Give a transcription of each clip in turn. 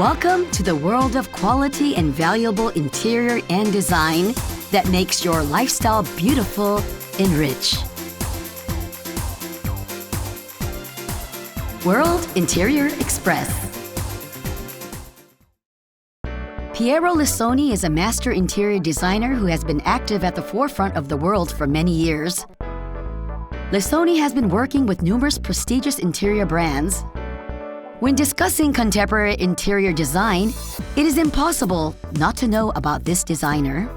Welcome to the world of quality and valuable interior and design that makes your lifestyle beautiful and rich. World Interior Express. Piero Lissoni is a master interior designer who has been active at the forefront of the world for many years. Lissoni has been working with numerous prestigious interior brands. When discussing contemporary interior design, it is impossible not to know about this designer.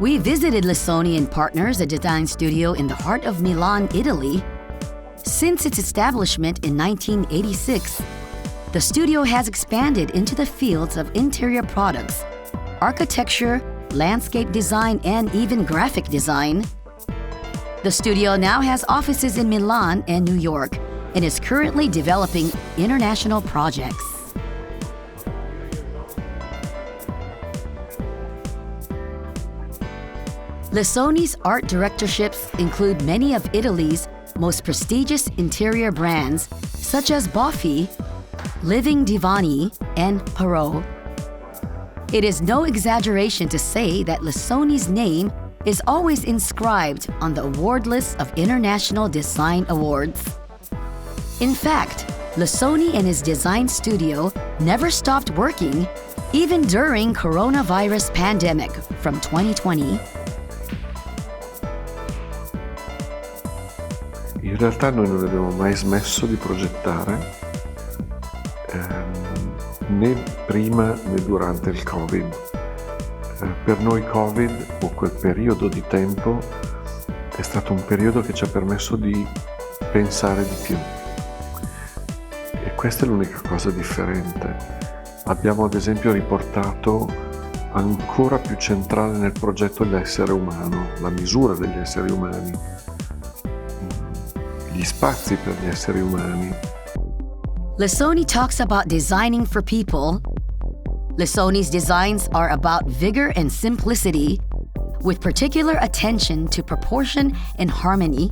We visited Lissoni & Partners, a design studio in the heart of Milan, Italy. Since its establishment in 1986, the studio has expanded into the fields of interior products, architecture, landscape design, and even graphic design. The studio now has offices in Milan and New York and is currently developing international projects. Lissoni's art directorships include many of Italy's most prestigious interior brands such as Boffi, Living Divani, and Perot. It is no exaggeration to say that Lissoni's name is always inscribed on the award list of international design awards. In fact, Lissoni and his design studio never stopped working even during coronavirus pandemic from 2020. In realtà noi non abbiamo mai smesso di progettare, né prima né durante il Covid. Per noi Covid, o quel periodo di tempo, è stato un periodo che ci ha permesso di pensare di più. E questa è l'unica cosa differente. Abbiamo ad esempio riportato ancora più centrale nel progetto l'essere umano, la misura degli esseri umani, gli spazi per gli esseri umani. Lissoni talks about designing for people. Lissoni's designs are about vigor and simplicity, with particular attention to proportion and harmony,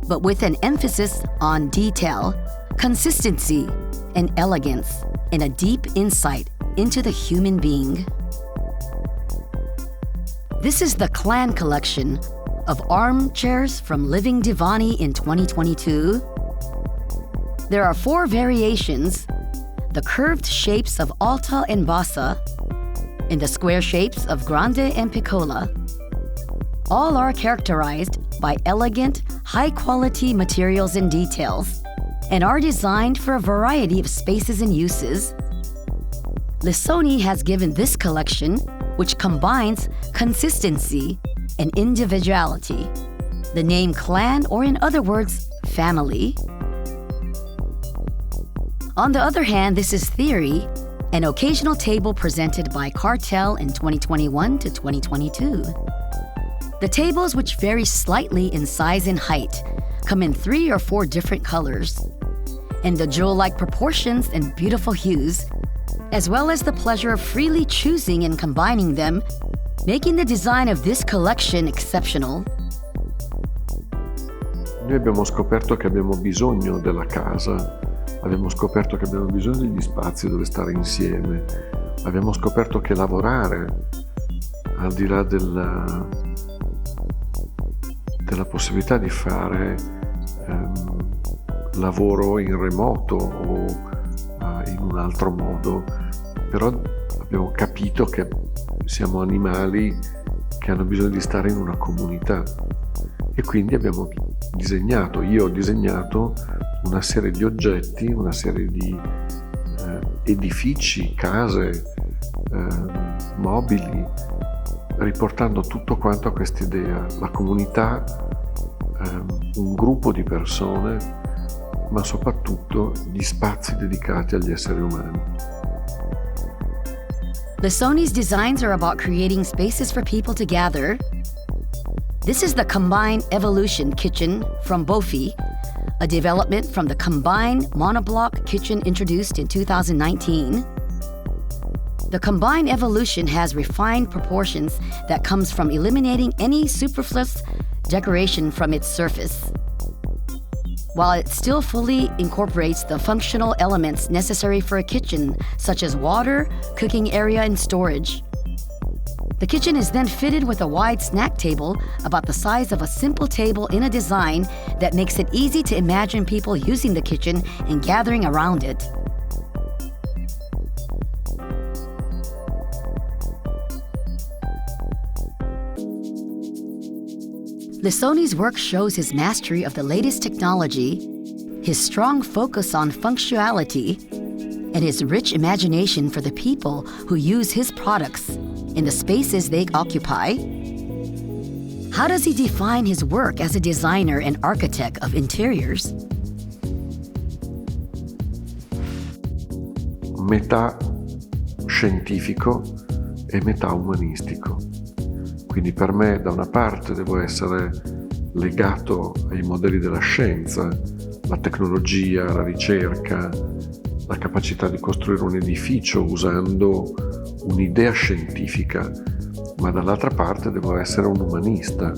but with an emphasis on detail, consistency, and elegance, and a deep insight into the human being. This is the Clan collection of armchairs from Living Divani in 2022. There are 4 variations: the curved shapes of Alta and Bassa, and the square shapes of Grande and Piccola. All are characterized by elegant, high-quality materials and details, and are designed for a variety of spaces and uses. Lissoni has given this collection, which combines consistency and individuality, the name Clan, or in other words, family. On the other hand, this is Theory, an occasional table presented by Cartel in 2021 to 2022. The tables, which vary slightly in size and height, come in 3 or 4 different colors, and the jewel-like proportions and beautiful hues, as well as the pleasure of freely choosing and combining them, making the design of this collection exceptional. Noi abbiamo scoperto che abbiamo bisogno della casa. Abbiamo scoperto che abbiamo bisogno degli spazi dove stare insieme. Abbiamo scoperto che lavorare, al di là della possibilità di fare lavoro in remoto o in un altro modo, però abbiamo capito che siamo animali che hanno bisogno di stare in una comunità. E quindi io ho disegnato una serie di oggetti, una serie di edifici, case, mobili, riportando tutto quanto a quest'idea, la comunità, un gruppo di persone, ma soprattutto gli spazi dedicati agli esseri umani. Lissoni's designs are about creating spaces for people to gather. This is the Combine Evolution Kitchen from Boffi, a development from the Combine monoblock kitchen introduced in 2019. The Combine Evolution has refined proportions that comes from eliminating any superfluous decoration from its surface. while it still fully incorporates the functional elements necessary for a kitchen, such as water, cooking area, and storage. The kitchen is then fitted with a wide snack table about the size of a simple table in a design that makes it easy to imagine people using the kitchen and gathering around it. Lissoni's work shows his mastery of the latest technology, his strong focus on functionality, and his rich imagination for the people who use his products in the spaces they occupy. How does he define his work as a designer and architect of interiors? Metà scientifico e metà umanistico. Quindi per me da una parte devo essere legato ai modelli della scienza, la tecnologia, la ricerca, la capacità di costruire un edificio usando un'idea scientifica, ma dall'altra parte devo essere un umanista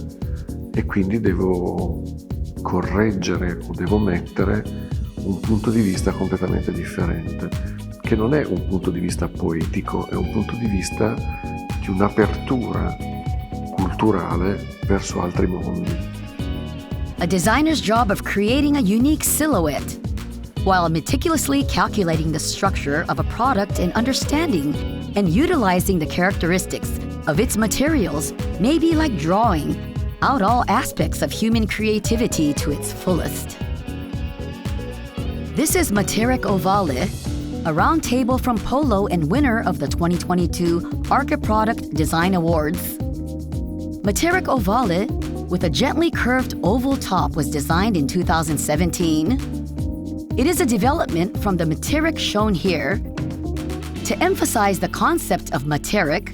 e quindi devo correggere o devo mettere un punto di vista completamente differente, che non è un punto di vista poetico, è un punto di vista di un'apertura culturale verso altri mondi. A designer's job of creating a unique silhouette, while meticulously calculating the structure of a product and understanding and utilizing the characteristics of its materials may be like drawing out all aspects of human creativity to its fullest. This is Materic Ovale, a round table from Polo and winner of the 2022 Arca Product Design Awards. Materic Ovale, with a gently curved oval top, was designed in 2017. It is a development from the Materic shown here. To emphasize the concept of Materic,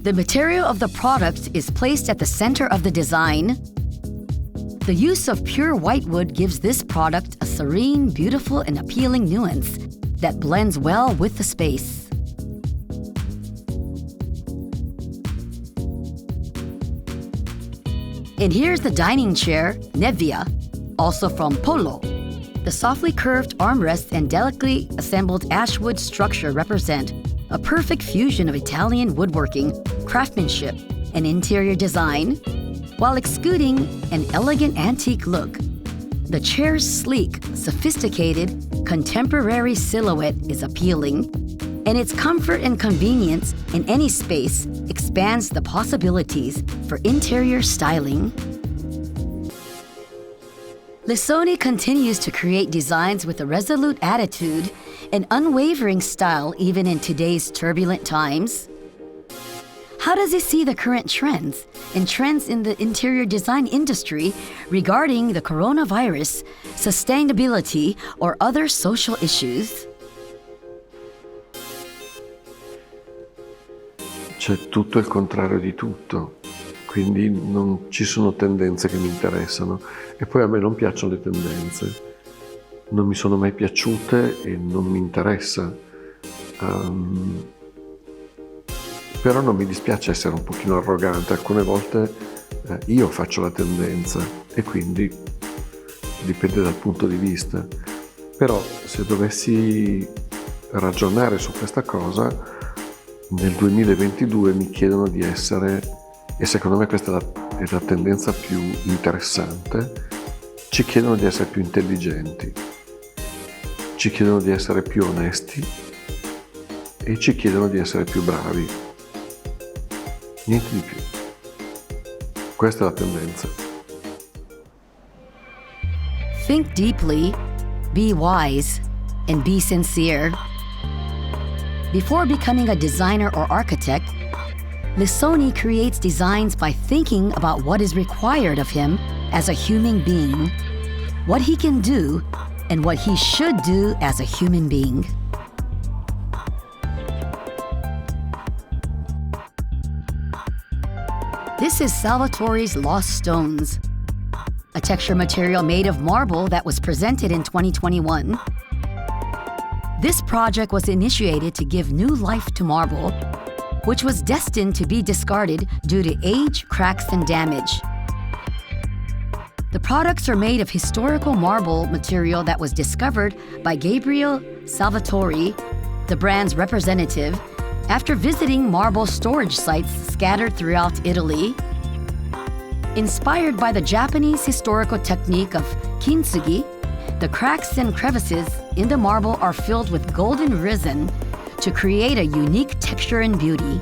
the material of the product is placed at the center of the design. The use of pure white wood gives this product a serene, beautiful, and appealing nuance that blends well with the space. And here's the dining chair, Nevia, also from Polo. The softly curved armrests and delicately assembled ashwood structure represent a perfect fusion of Italian woodworking, craftsmanship, and interior design, while exuding an elegant antique look. The chair's sleek, sophisticated, contemporary silhouette is appealing, and its comfort and convenience in any space expands the possibilities for interior styling. Lissoni continues to create designs with a resolute attitude and unwavering style even in today's turbulent times. How does he see the current trends in the interior design industry regarding the coronavirus, sustainability, or other social issues? C'è tutto il contrario di tutto, quindi non ci sono tendenze che mi interessano e poi a me non piacciono le tendenze, non mi sono mai piaciute e non mi interessa, però non mi dispiace essere un pochino arrogante, alcune volte io faccio la tendenza e quindi dipende dal punto di vista, però se dovessi ragionare su questa cosa nel 2022 mi chiedono di essere, e secondo me questa è la tendenza più interessante, ci chiedono di essere più intelligenti, ci chiedono di essere più onesti e ci chiedono di essere più bravi. Niente di più. Questa è la tendenza. Think deeply, be wise, and be sincere. Before becoming a designer or architect, Lissoni creates designs by thinking about what is required of him as a human being, what he can do, and what he should do as a human being. This is Salvatore's Lost Stones, a texture material made of marble that was presented in 2021. This project was initiated to give new life to marble, which was destined to be discarded due to age, cracks, and damage. The products are made of historical marble material that was discovered by Gabriel Salvatori, the brand's representative, after visiting marble storage sites scattered throughout Italy. Inspired by the Japanese historical technique of kintsugi, the cracks and crevices in the marble are filled with golden resin to create a unique texture and beauty.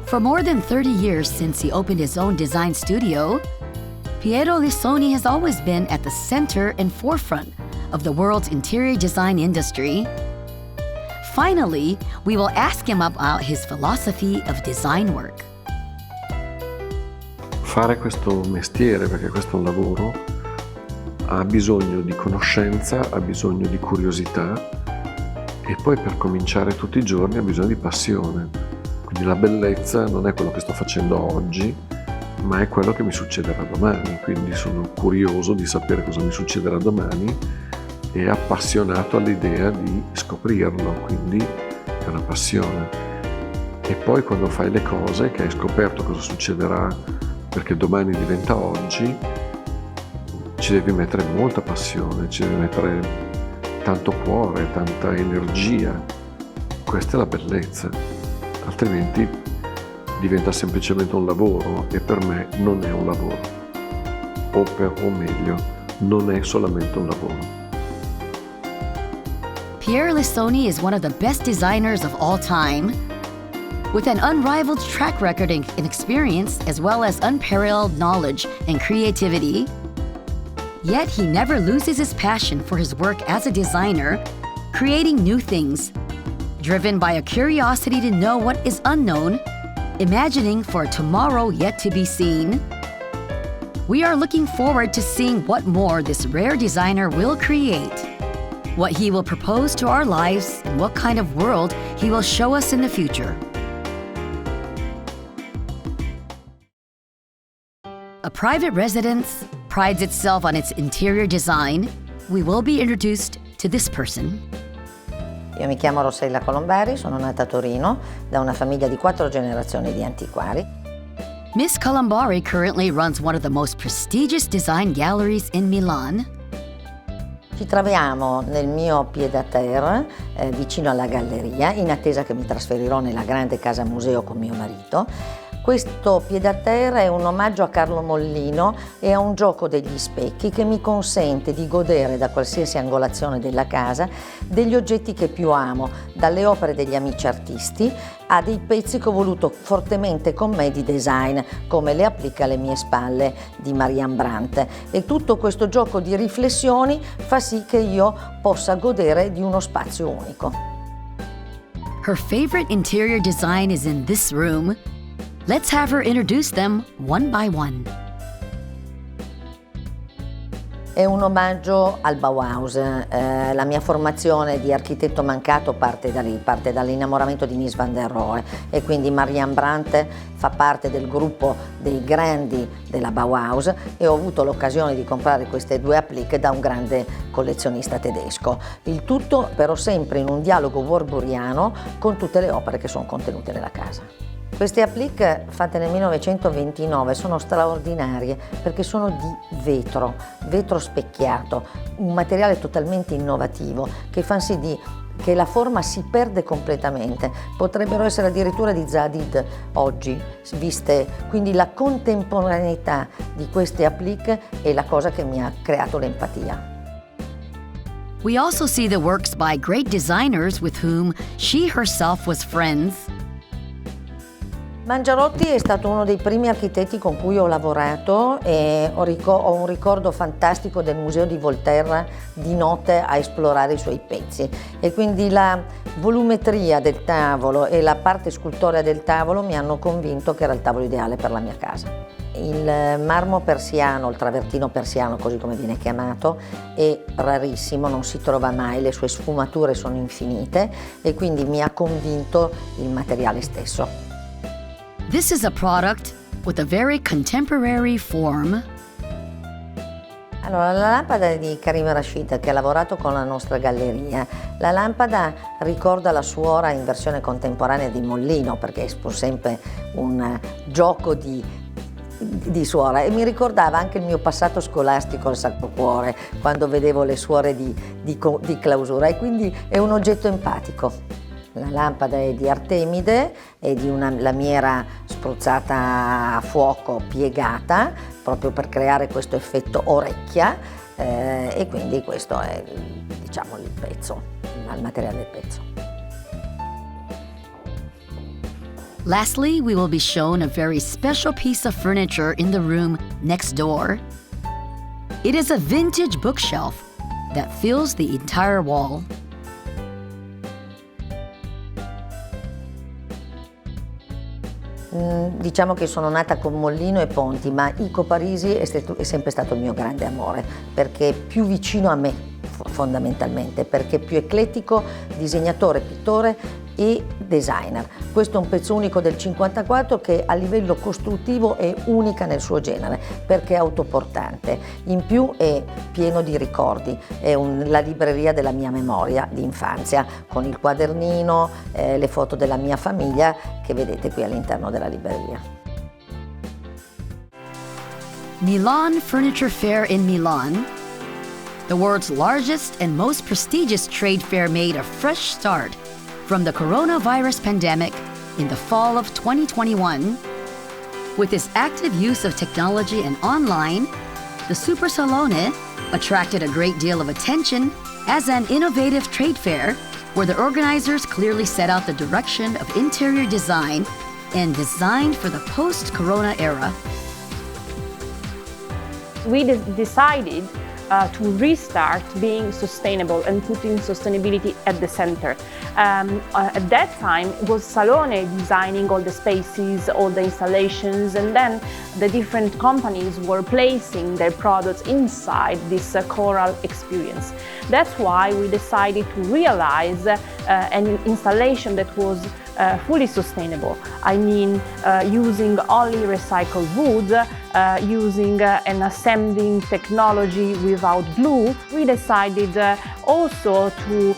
For more than 30 years since he opened his own design studio, Piero Lissoni has always been at the center and forefront of the world's interior design industry. Finally, we will ask him about his philosophy of design work. Fare questo mestiere, perché questo è un lavoro, ha bisogno di conoscenza, ha bisogno di curiosità e poi per cominciare tutti i giorni ha bisogno di passione. Quindi la bellezza non è quello che sto facendo oggi, ma è quello che mi succederà domani. Quindi sono curioso di sapere cosa mi succederà domani e appassionato all'idea di scoprirlo, quindi è una passione. E poi quando fai le cose, che hai scoperto cosa succederà perché domani diventa oggi, ci devi mettere molta passione, ci devi mettere tanto cuore, tanta energia. Questa è la bellezza, altrimenti diventa semplicemente un lavoro e per me non è un lavoro, o meglio, non è solamente un lavoro. Piero Lissoni is one of the best designers of all time, with an unrivaled track record and experience as well as unparalleled knowledge and creativity. Yet he never loses his passion for his work as a designer, creating new things, driven by a curiosity to know what is unknown, imagining for a tomorrow yet to be seen. We are looking forward to seeing what more this rare designer will create, what he will propose to our lives, and what kind of world he will show us in the future. A private residence prides itself on its interior design. We will be introduced to this person. Io mi chiamo Rossella Colombari, sono nata a Torino da una famiglia di 4 generazioni di antiquari. Miss Colombari currently runs one of the most prestigious design galleries in Milan. Ci troviamo nel mio pied-à-terre, vicino alla galleria, in attesa che mi trasferirò nella grande casa museo con mio marito. Questo pied-à-terre è un omaggio a Carlo Mollino e a un gioco degli specchi che mi consente di godere da qualsiasi angolazione della casa degli oggetti che più amo, dalle opere degli amici artisti a dei pezzi che ho voluto fortemente con me di design, come le appliche alle mie spalle di Marianne Brandt. E tutto questo gioco di riflessioni fa sì che io possa godere di uno spazio unico. Her favorite interior design is in this room. Let's have her introduce them one by one. È un omaggio al Bauhaus. La mia formazione di architetto mancato parte da lì, parte dall'innamoramento di Mies van der Rohe e quindi Marianne Brandt fa parte del gruppo dei grandi della Bauhaus e ho avuto l'occasione di comprare queste 2 applique da un grande collezionista tedesco. Il tutto però sempre in un dialogo warburgiano con tutte le opere che sono contenute nella casa. Queste applique fatte nel 1929 sono straordinarie perché sono di vetro specchiato, un materiale totalmente innovativo che fa sì che la forma si perde completamente. Potrebbero essere addirittura di Zaha Hadid oggi viste, quindi la contemporaneità di queste applique è la cosa che mi ha creato l'empatia. We also see the works by great designers with whom she herself was friends. Mangiarotti è stato uno dei primi architetti con cui ho lavorato e ho un ricordo fantastico del museo di Volterra di notte a esplorare i suoi pezzi e quindi la volumetria del tavolo e la parte scultorea del tavolo mi hanno convinto che era il tavolo ideale per la mia casa. Il marmo persiano, il travertino persiano così come viene chiamato, è rarissimo, non si trova mai, le sue sfumature sono infinite e quindi mi ha convinto il materiale stesso. This is a product with a very contemporary form. Allora, la lampada di Karim Rashid, che ha lavorato con la nostra galleria, la lampada ricorda la suora in versione contemporanea di Mollino, perché è pur sempre un gioco di suora, e mi ricordava anche il mio passato scolastico al Sacro Cuore, quando vedevo le suore di clausura, e quindi è un oggetto empatico. La lampada è di Artemide, è di una lamiera spruzzata a fuoco piegata, proprio per creare questo effetto orecchia, e quindi questo è, diciamo, il pezzo, il materiale del pezzo. Lastly, we will be shown a very special piece of furniture in the room next door. It is a vintage bookshelf that fills the entire wall. Diciamo che sono nata con Mollino e Ponti, ma Ico Parisi è sempre stato il mio grande amore, perché è più vicino a me fondamentalmente, perché è più eclettico, disegnatore, pittore e designer. Questo è un pezzo unico del 54 che a livello costruttivo è unica nel suo genere, perché è autoportante. In più è pieno di ricordi, è la libreria della mia memoria di infanzia, con il quadernino, le foto della mia famiglia che vedete qui all'interno della libreria. Milan Furniture Fair in Milan, the world's largest and most prestigious trade fair, made a fresh start from the coronavirus pandemic in the fall of 2021. With its active use of technology and online, the Super Salone attracted a great deal of attention as an innovative trade fair where the organizers clearly set out the direction of interior design and designed for the post-corona era. We decided to restart being sustainable and putting sustainability at the center. At that time, it was Salone designing all the spaces, all the installations, and then the different companies were placing their products inside this coral experience. That's why we decided to realize an installation that was fully sustainable. I mean, using only recycled wood, using an assembling technology without glue. We decided also to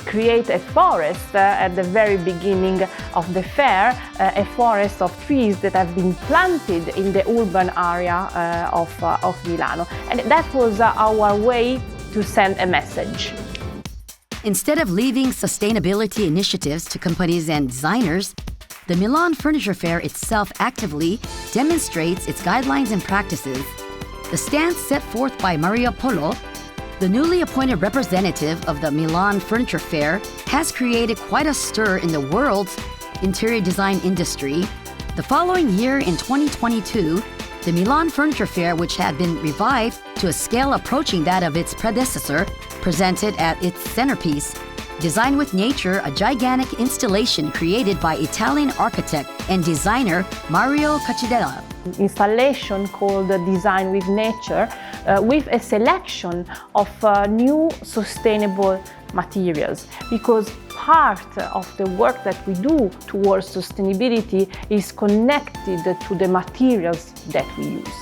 create a forest at the very beginning of the fair, a forest of trees that have been planted in the urban area of Milano. And that was our way to send a message. Instead of leaving sustainability initiatives to companies and designers, the Milan Furniture Fair itself actively demonstrates its guidelines and practices. The stance set forth by Mario Polo, the newly appointed representative of the Milan Furniture Fair, has created quite a stir in the world's interior design industry. The following year, in 2022, the Milan Furniture Fair, which had been revived to a scale approaching that of its predecessor, presented at its centerpiece, Design with Nature, a gigantic installation created by Italian architect and designer Mario Caccidella. Installation called Design with Nature, with a selection of new sustainable materials, because part of the work that we do towards sustainability is connected to the materials that we use.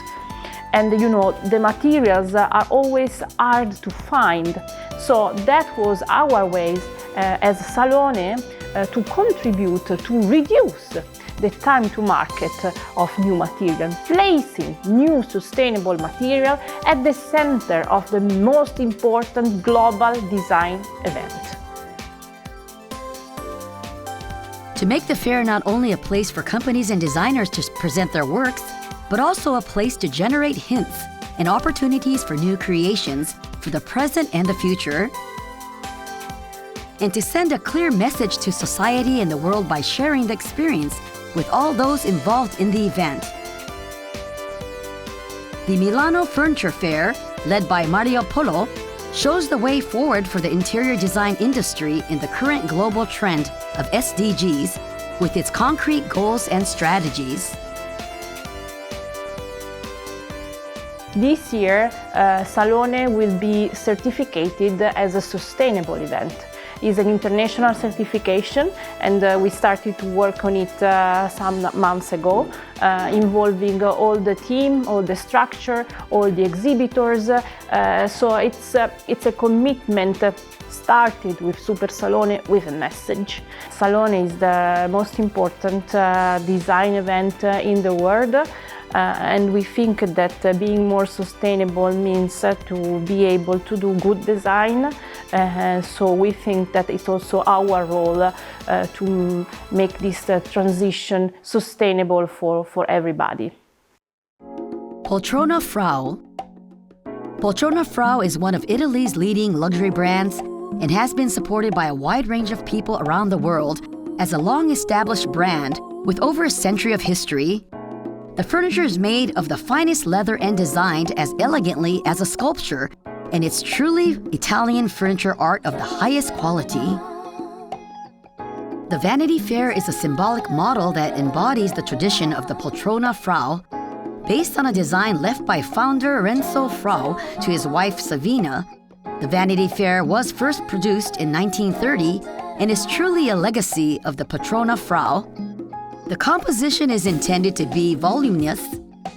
And you know, the materials are always hard to find. So that was our way as Salone to contribute to reduce the time to market of new material, placing new sustainable material at the center of the most important global design event. To make the fair not only a place for companies and designers to present their works, but also a place to generate hints and opportunities for new creations for the present and the future, and to send a clear message to society and the world by sharing the experience with all those involved in the event. The Milano Furniture Fair, led by Mario Polo, shows the way forward for the interior design industry in the current global trend of SDGs with its concrete goals and strategies. This year, Salone will be certificated as a sustainable event. is an international certification, and we started to work on it some months ago, involving all the team, all the structure, all the exhibitors. So it's a commitment started with Super Salone with a message. Salone is the most important design event in the world. And we think that being more sustainable means to be able to do good design. So we think that it's also our role to make this transition sustainable for everybody. Poltrona Frau. Poltrona Frau is one of Italy's leading luxury brands and has been supported by a wide range of people around the world as a long-established brand with over a century of history. The furniture is made of the finest leather and designed as elegantly as a sculpture, and it's truly Italian furniture art of the highest quality. The Vanity Fair is a symbolic model that embodies the tradition of the Poltrona Frau, based on a design left by founder Renzo Frau to his wife Savina. The Vanity Fair was first produced in 1930 and is truly a legacy of the Poltrona Frau. The composition is intended to be voluminous,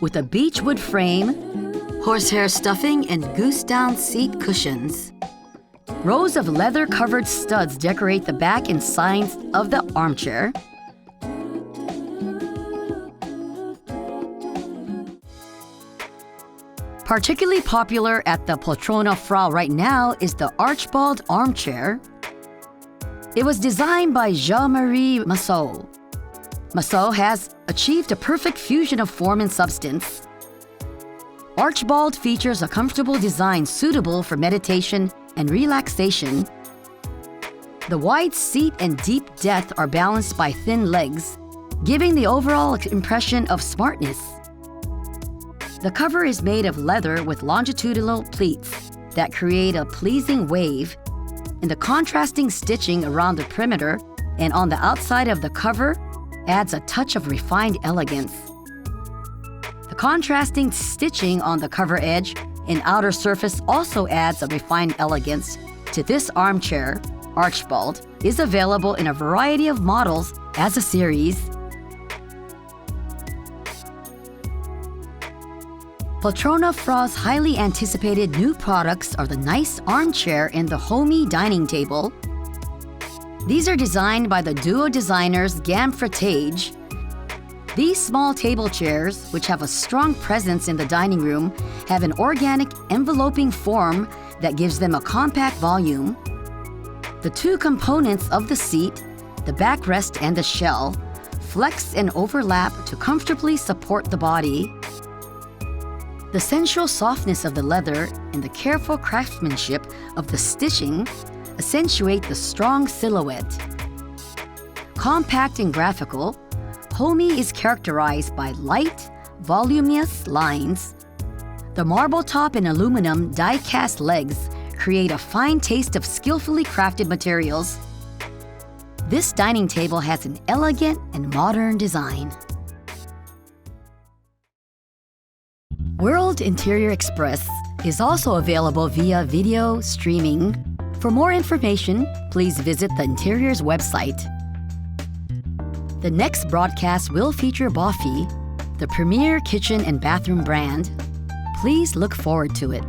with a beechwood frame, horsehair stuffing, and goose-down seat cushions. Rows of leather-covered studs decorate the back and sides of the armchair. Particularly popular at the Poltrona Frau right now is the Archibald armchair. It was designed by Jean-Marie Massot. Massot has achieved a perfect fusion of form and substance. Archibald features a comfortable design suitable for meditation and relaxation. The wide seat and deep depth are balanced by thin legs, giving the overall impression of smartness. The cover is made of leather with longitudinal pleats that create a pleasing wave, and the contrasting stitching around the perimeter and on the outside of the cover adds a touch of refined elegance. The contrasting stitching on the cover edge and outer surface also adds a refined elegance to this armchair. Archibald is available in a variety of models as a series. Poltrona Frau's highly anticipated new products are the nice armchair and the homey dining table. These are designed by the duo designers Gamfretage. These small table chairs, which have a strong presence in the dining room, have an organic enveloping form that gives them a compact volume. The two components of the seat, the backrest and the shell, flex and overlap to comfortably support the body. The sensual softness of the leather and the careful craftsmanship of the stitching accentuate the strong silhouette. Compact and graphical, Homey is characterized by light, voluminous lines. The marble top and aluminum die-cast legs create a fine taste of skillfully crafted materials. This dining table has an elegant and modern design. World Interior Express is also available via video streaming. For more information, please visit the Interiors website. The next broadcast will feature Boffy, the premier kitchen and bathroom brand. Please look forward to it.